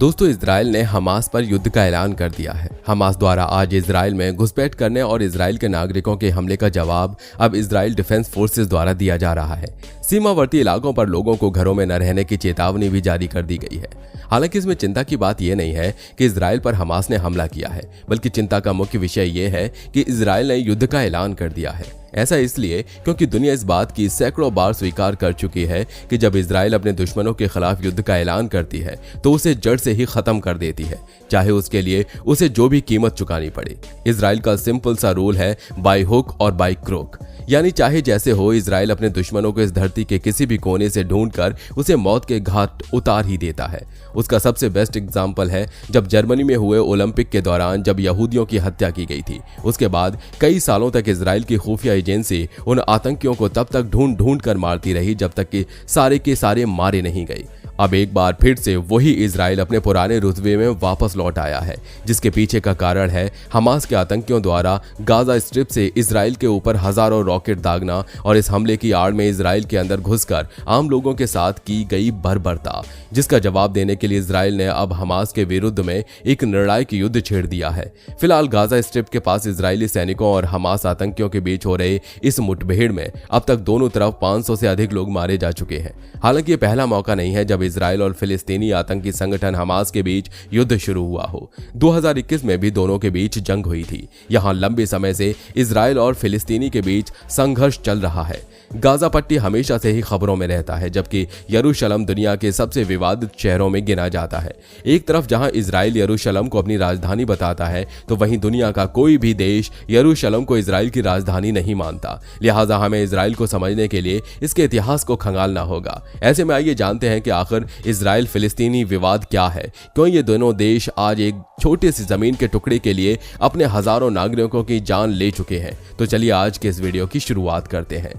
दोस्तों, इजराइल ने हमास पर युद्ध का ऐलान कर दिया है। हमास द्वारा आज इजराइल में घुसपैठ करने और इजराइल के नागरिकों के हमले का जवाब अब इजराइल डिफेंस फोर्सेस द्वारा दिया जा रहा है। सीमावर्ती इलाकों पर लोगों को घरों में न रहने की चेतावनी भी जारी कर दी गई है। हालांकि इसमें चिंता की बात यह नहीं है कि इजराइल पर हमास ने हमला किया है, बल्कि चिंता का मुख्य विषय यह है कि इजराइल ने युद्ध का ऐलान कर दिया है। ऐसा इसलिए क्योंकि दुनिया इस बात की सैकड़ों बार स्वीकार कर चुकी है कि जब इजराइल अपने दुश्मनों के खिलाफ युद्ध का ऐलान करती है तो उसे जड़ से ही खत्म कर देती है, चाहे उसके लिए उसे जो भी कीमत चुकानी पड़े। इजराइल का सिंपल सा रूल है, बाय हुक और बाय क्रोक, यानी चाहे जैसे हो, इजराइल अपने दुश्मनों को इस धरती के किसी भी कोने से ढूंढकर उसे मौत के घाट उतार ही देता है। उसका सबसे बेस्ट एग्जाम्पल है जब जर्मनी में हुए ओलंपिक के दौरान जब यहूदियों की हत्या की गई थी। उसके बाद कई सालों तक इजराइल की खुफिया एजेंसी उन आतंकियों को तब तक ढूंढ कर मारती रही जब तक कि सारे के सारे मारे नहीं गए। अब एक बार फिर से वही इजराइल अपने पुराने रुतबे में वापस लौट आया है, जिसके पीछे का कारण है हमास के आतंकियों द्वारा गाजा स्ट्रिप से इजराइल के ऊपर हजारों रॉकेट दागना और इस हमले की आड़ में इजराइल के अंदर घुसकर आम लोगों के साथ की गई बर्बरता, जिसका जवाब देने के लिए इजराइल ने अब हमास के विरुद्ध में एक निर्णायक युद्ध छेड़ दिया है। फिलहाल गाजा स्ट्रिप के पास इजरायली सैनिकों और हमास आतंकियों के बीच हो रहे इस मुठभेड़ में अब तक दोनों तरफ 500 से अधिक लोग मारे जा चुके हैं। हालांकि ये पहला मौका नहीं है जब इजराइल और फिलिस्तीनी आतंकी संगठन हमास के बीच युद्ध शुरू हुआ हो। 2021 में भी दोनों के बीच जंग हुई थी। यहां लंबे समय से इजराइल और फिलिस्तीनी के बीच संघर्ष चल रहा है। गाजा पट्टी हमेशा से ही खबरों में रहता है, जबकि यरूशलेम दुनिया के सबसे विवादित शहरों में गिना जाता है। एक तरफ जहां इजराइल यरूशलेम को अपनी राजधानी बताता है, तो वहीं दुनिया का कोई भी देश यरूशलेम को इजराइल की राजधानी नहीं मानता। लिहाजा हमें इजराइल को समझने के लिए इसके इतिहास को खंगालना होगा। ऐसे में आइए जानते हैं कि आखिर इजराइल फिलिस्तीनी विवाद क्या है, क्यों ये दोनों देश आज एक छोटी सी जमीन के टुकड़े के लिए अपने हजारों नागरिकों की जान ले चुके हैं। तो चलिए आज के इस वीडियो की शुरुआत करते हैं।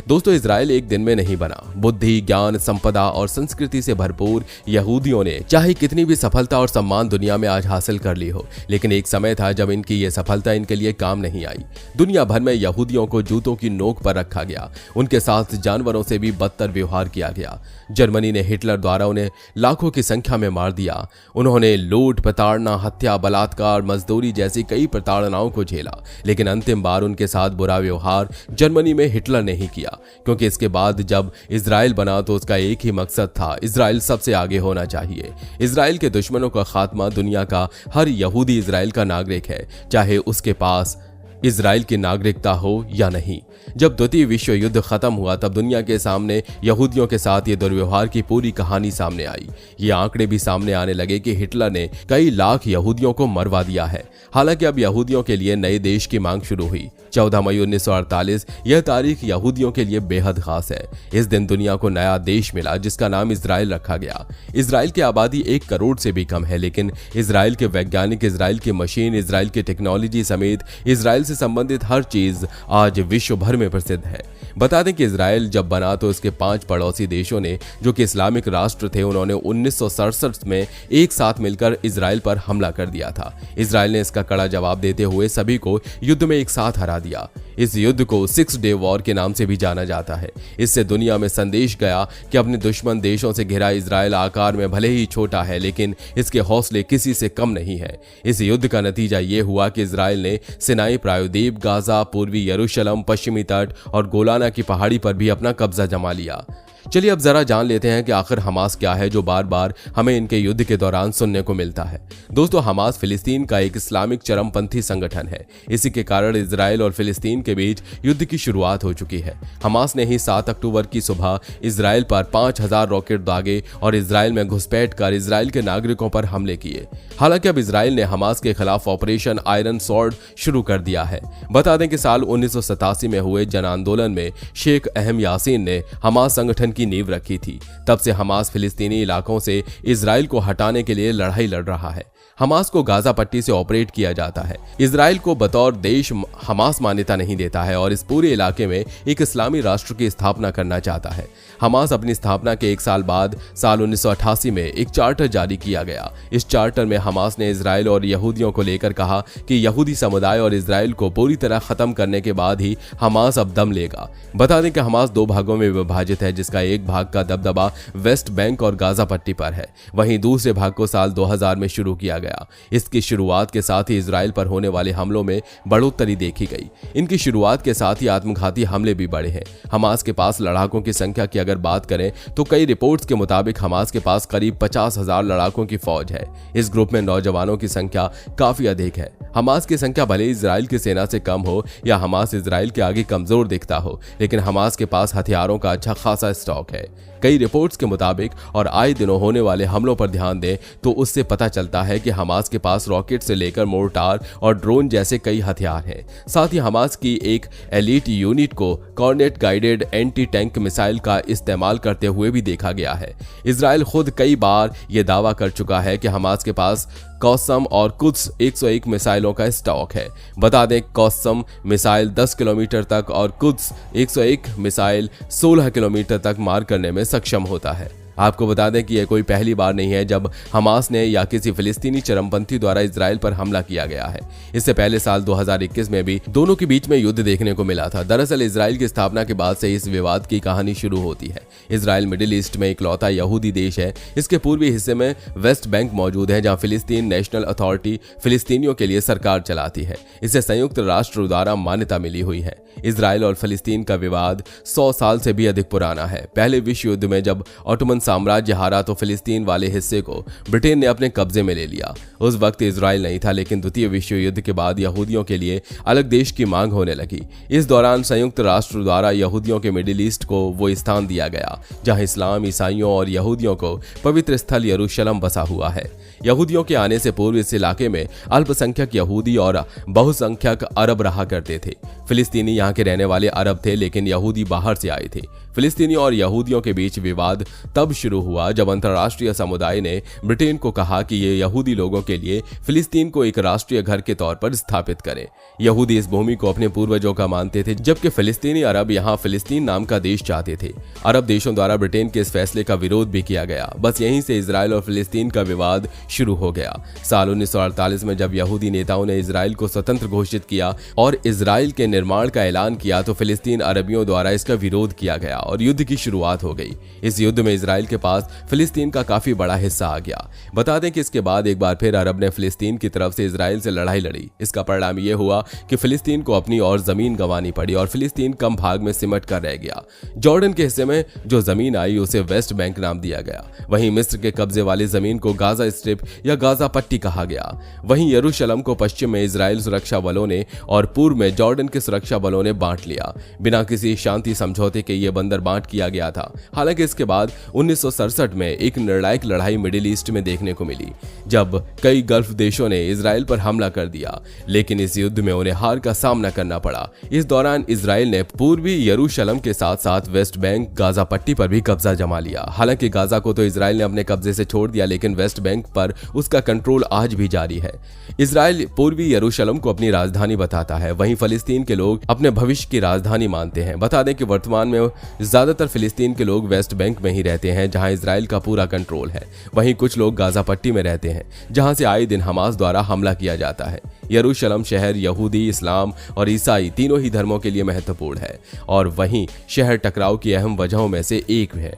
दोस्तों, इजराइल एक दिन में नहीं बना। बुद्धि, ज्ञान, संपदा और संस्कृति से भरपूर यहूदियों ने चाहे कितनी भी सफलता और सम्मान दुनिया में आज हासिल कर ली हो, लेकिन एक समय था जब इनकी ये सफलता इनके लिए काम नहीं आई। दुनिया भर में यहूदियों को जूतों की नोक पर रखा गया, उनके साथ जानवरों से भी बदतर व्यवहार किया गया। जर्मनी ने हिटलर द्वारा उन्हें लाखों की संख्या में मार दिया। उन्होंने लूट, प्रताड़ना, हत्या, बलात्कार, मजदूरी जैसी कई प्रताड़नाओं को झेला, लेकिन अंतिम बार उनके साथ बुरा व्यवहार जर्मनी में हिटलर ने ही किया, क्योंकि इसके बाद जब इजराइल बना तो उसका एक ही मकसद था, इजराइल सबसे आगे होना चाहिए। इजराइल के दुश्मनों का खात्मा। दुनिया का हर यहूदी इजराइल का नागरिक है, चाहे उसके पास इजराइल की नागरिकता हो या नहीं। जब द्वितीय विश्व युद्ध खत्म हुआ तब दुनिया के सामने यहूदियों के साथ ये दुर्व्यवहार की पूरी कहानी सामने आई। ये आंकड़े भी सामने आने लगे कि हिटलर ने कई लाख यहूदियों को मरवा दिया है। हालांकि अब यहूदियों के लिए नए देश की मांग शुरू हुई। 14 मई 1948 यह तारीख यहूदियों के लिए बेहद खास है। इस दिन दुनिया को नया देश मिला जिसका नाम इजराइल रखा गया। इजराइल की आबादी 1 करोड़ से भी कम है, लेकिन इजराइल के वैज्ञानिक, इजराइल की मशीन, इजराइल की टेक्नोलॉजी समेत इजराइल से संबंधित हर चीज आज विश्व भर में प्रसिद्ध है। बता दें कि इजराइल जब बना तो इसके 5 पड़ोसी देशों ने, जो कि इस्लामिक राष्ट्र थे, उन्होंने 1967 में एक साथ मिलकर इजराइल पर हमला कर दिया था। इजराइल ने इसका कड़ा जवाब देते हुए सभी को युद्ध में एक साथ हरा दिया। इस युद्ध को 6 डे वॉर के नाम से भी जाना जाता है। इससे दुनिया में संदेश गया कि अपने दुश्मन देशों से घिरा इजराइल आकार में भले ही छोटा है, लेकिन इसके हौसले किसी से कम नहीं है। इस युद्ध का नतीजा ये हुआ कि इजराइल ने सिनाई प्रायद्वीप, गाजा, पूर्वी यरूशलेम, पश्चिमी तट और गोलाना की पहाड़ी पर भी अपना कब्जा जमा लिया। चलिए अब जरा जान लेते हैं कि आखिर हमास क्या है, जो बार बार हमें इनके युद्ध के दौरान सुनने को मिलता है। दोस्तों, हमास फिलिस्तीन का एक इस्लामिक चरमपंथी संगठन है। इसी के कारण इजराइल और फिलिस्तीन के बीच युद्ध की शुरुआत हो चुकी है। हमास ने ही 7 अक्टूबर की सुबह इजराइल पर 5000 रॉकेट दागे और इजराइल में घुसपैठ कर इजराइल के नागरिकों पर हमले किए। हालांकि अब इजराइल ने हमास के खिलाफ ऑपरेशन आयरन स्वॉर्ड शुरू कर दिया है। बता दें कि साल 1987 में हुए जन आंदोलन में शेख अहम यासीन ने हमास संगठन की नींव रखी थी। तब से हमास फिलिस्तीनी इलाकों से इजराइल को हटाने के लिए लड़ाई लड़ रहा है। हमास को गाजा पट्टी से ऑपरेट किया जाता है। इजराइल को बतौर देश हमास मान्यता नहीं देता है और इस पूरे इलाके में एक इस्लामी राष्ट्र की स्थापना करना चाहता है। हमास अपनी स्थापना के 1 साल बाद साल 1988 में एक चार्टर जारी किया गया। इस चार्टर में हमास ने इजराइल और यहूदियों को लेकर कहा कि यहूदी समुदाय और इजराइल को पूरी तरह खत्म करने के बाद ही हमास अब दम लेगा। बता दें कि हमास 2 भागों में विभाजित है, जिसका एक भाग का दबदबा वेस्ट बैंक और गाजा पट्टी पर है, वहीं दूसरे भाग को साल 2000 में शुरू किया गया। इसकी शुरुआत के साथ ही इजराइल पर होने वाले हमलों में बढ़ोतरी देखी गई। इनकी शुरुआत के साथ ही आत्मघाती हमले भी बढ़े हैं। हमास के पास लड़ाकों की संख्या की अगर बात करें तो कई रिपोर्ट्स के मुताबिक हमास के पास करीब 50,000 लड़ाकों की फौज है। इस ग्रुप में नौजवानों की संख्या काफी अधिक है। हमास की संख्या भले इजराइल की सेना से कम हो या हमास इजराइल के आगे कमजोर दिखता हो, लेकिन हमास के पास हथियारों का अच्छा खासा स्टॉक है। कई रिपोर्ट्स के मुताबिक और आए दिनों होने वाले हमलों पर ध्यान दें तो उससे पता चलता है कि हमास के पास रॉकेट से लेकर मोर्टार और ड्रोन जैसे कई हथियार हैं। साथ ही हमास की एक एलीट यूनिट को Kornet guided anti tank missile का इस्तेमाल करते हुए भी देखा गया है। इजराइल खुद कई बार यह दावा कर चुका है कि हमास के पास कौसम और कुद्स 101 मिसाइलों का स्टॉक है। बता दें, कौसम मिसाइल 10 किलोमीटर तक और कुद्स 101 मिसाइल 16 किलोमीटर तक मार करने में सक्षम होता है। आपको बता दें कि यह कोई पहली बार नहीं है जब हमास ने या किसी फिलिस्तीनी चरमपंथी द्वारा इजराइल पर हमला किया गया है। इससे पहले साल 2021 में भी दोनों के बीच में युद्ध देखने को मिला था। दरअसल इजराइल की स्थापना के बाद से इस विवाद की कहानी शुरू होती है। इजराइल मिडिल ईस्ट में इकलौता यहूदी देश है। इसके पूर्वी हिस्से में वेस्ट बैंक मौजूद है, जहाँ फिलिस्तीन नेशनल अथॉरिटी फिलिस्तीनियों के लिए सरकार चलाती है। इसे संयुक्त राष्ट्र द्वारा मान्यता मिली हुई है। इजराइल और फिलिस्तीन का विवाद 100 साल से भी अधिक पुराना है। पहले विश्व युद्ध में जब ऑटोमन साम्राज्य हारा तो फिलिस्तीन वाले हिस्से को ब्रिटेन ने अपने कब्जे में ले लिया। उस वक्त इजराइल नहीं था, लेकिन द्वितीय विश्व युद्ध के बाद यहूदियों के लिए अलग देश की मांग होने लगी। इस दौरान संयुक्त राष्ट्र द्वारा यहूदियों के मिडिल ईस्ट को वो स्थान दिया गया जहां इस्लाम, ईसाइयों और यहूदियों को पवित्र स्थल यरूशलेम बसा हुआ है। यहूदियों के आने से पूर्व इस इलाके में अल्पसंख्यक यहूदी और बहुसंख्यक अरब रहा करते थे। फिलिस्तीनी यहाँ के रहने वाले अरब थे, लेकिन यहूदी बाहर से आए थे। फिलिस्तीनी और यहूदियों के बीच विवाद तब शुरू हुआ जब अंतर्राष्ट्रीय समुदाय ने ब्रिटेन को कहा कि ये यहूदी लोगों के लिए फिलिस्तीन को एक राष्ट्रीय घर के तौर पर स्थापित करें। यहूदी इस भूमि को अपने पूर्वजों का मानते थे, जबकि फिलिस्तीनी अरब यहाँ फिलिस्तीन नाम का देश चाहते थे। अरब देशों द्वारा ब्रिटेन के इस फैसले का विरोध भी किया गया। बस यहीं से इजराइल और फिलिस्तीन का विवाद शुरू हो गया। साल 1948 में जब यहूदी नेताओं ने इजराइल को स्वतंत्र घोषित किया और इजराइल के निर्माण का ऐलान किया तो फिलिस्तीन अरबियों द्वारा इसका विरोध किया गया और युद्ध की शुरुआत हो गई। इस युद्ध में इजराइल के पास फिलिस्तीन का काफी बड़ा हिस्सा आ गया। बता दें कि इसके बाद एक बार फिर अरब ने फिलिस्तीन की तरफ से इजराइल से लड़ाई लड़ी। इसका परिणाम यह हुआ कि फिलिस्तीन को अपनी और जमीन गंवानी पड़ी और फिलिस्तीन कम भाग में सिमट कर रह गया। जॉर्डन के हिस्से में जो जमीन आई उसे वेस्ट बैंक नाम दिया गया। वहीं मिस्र के कब्जे वाली जमीन को गाजा स्ट्रिप या गाजा पट्टी कहा गया। वहीं यरूशलेम को पश्चिम में इजराइल सुरक्षा बलों ने और पूर्व में जॉर्डन के सुरक्षा बलों ने बांट लिया। बिना किसी शांति समझौते के ये बंदर बांट किया गया था। हालांकि इसके बाद 1967 में एक निर्णायक लड़ाई मिडिल ईस्ट में देखने को मिली, जब कई गल्फ देशों ने इजराइल पर हमला कर दिया, लेकिन इस युद्ध में उन्हें हार का सामना करना पड़ा। इस दौरान इजराइल ने पूर्वी यरूशलेम के साथ साथ वेस्ट बैंक गाजा पट्टी पर भी कब्जा जमा लिया। हालांकि गाजा को तो इजराइल ने अपने कब्जे से छोड़ दिया, लेकिन वेस्ट बैंक पर उसका कंट्रोल आज भी जारी है। इजराइल पूर्वी यरूशलेम को अपनी राजधानी बताता है, वहीं फिलिस्तीन के लोग अपने भविष्य की राजधानी मानते हैं। बता दें कि वर्तमान में ज्यादातर फिलिस्तीन के लोग वेस्ट बैंक में ही रहते हैं, जहां इजराइल का पूरा कंट्रोल है। वहीं कुछ लोग गाजा पट्टी में रहते हैं, जहां से आए दिन हमास द्वारा हमला किया जाता है। यरूशलेम शहर यहूदी, इस्लाम और ईसाई तीनों ही धर्मों के लिए महत्वपूर्ण है और वहीं शहर टकराव की अहम वजहों में से एक है।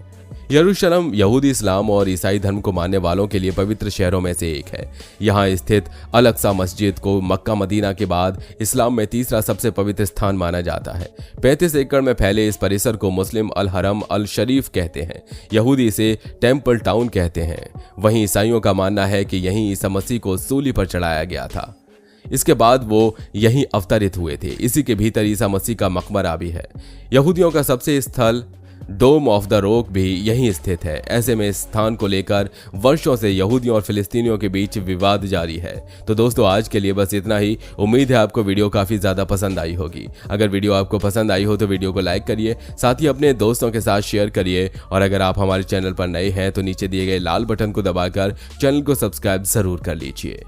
यरूशलेम यहूदी, इस्लाम और ईसाई धर्म को मानने वालों के लिए पवित्र शहरों में से एक है। यहाँ स्थित अल-अक्सा मस्जिद को मक्का मदीना के बाद इस्लाम में तीसरा सबसे पवित्र स्थान माना जाता है। 35 एकड़ में फैले इस परिसर को मुस्लिम अल हरम अल शरीफ कहते हैं, यहूदी इसे टेम्पल टाउन कहते हैं। वहीं ईसाइयों का मानना है कि यहीं ईसा मसीह को सूली पर चढ़ाया गया था। इसके बाद वो यहीं अवतरित हुए थे। इसी के भीतर ईसा मसीह का मकबरा भी है। यहूदियों का सबसे स्थल डोम ऑफ द रॉक भी यहीं स्थित है। ऐसे में इस स्थान को लेकर वर्षों से यहूदियों और फिलिस्तीनियों के बीच विवाद जारी है। तो दोस्तों, आज के लिए बस इतना ही। उम्मीद है आपको वीडियो काफी ज्यादा पसंद आई होगी। अगर वीडियो आपको पसंद आई हो तो वीडियो को लाइक करिए, साथ ही अपने दोस्तों के साथ शेयर करिए और अगर आप हमारे चैनल पर नए हैं तो नीचे दिए गए लाल बटन को दबाकर चैनल को सब्सक्राइब जरूर कर लीजिए।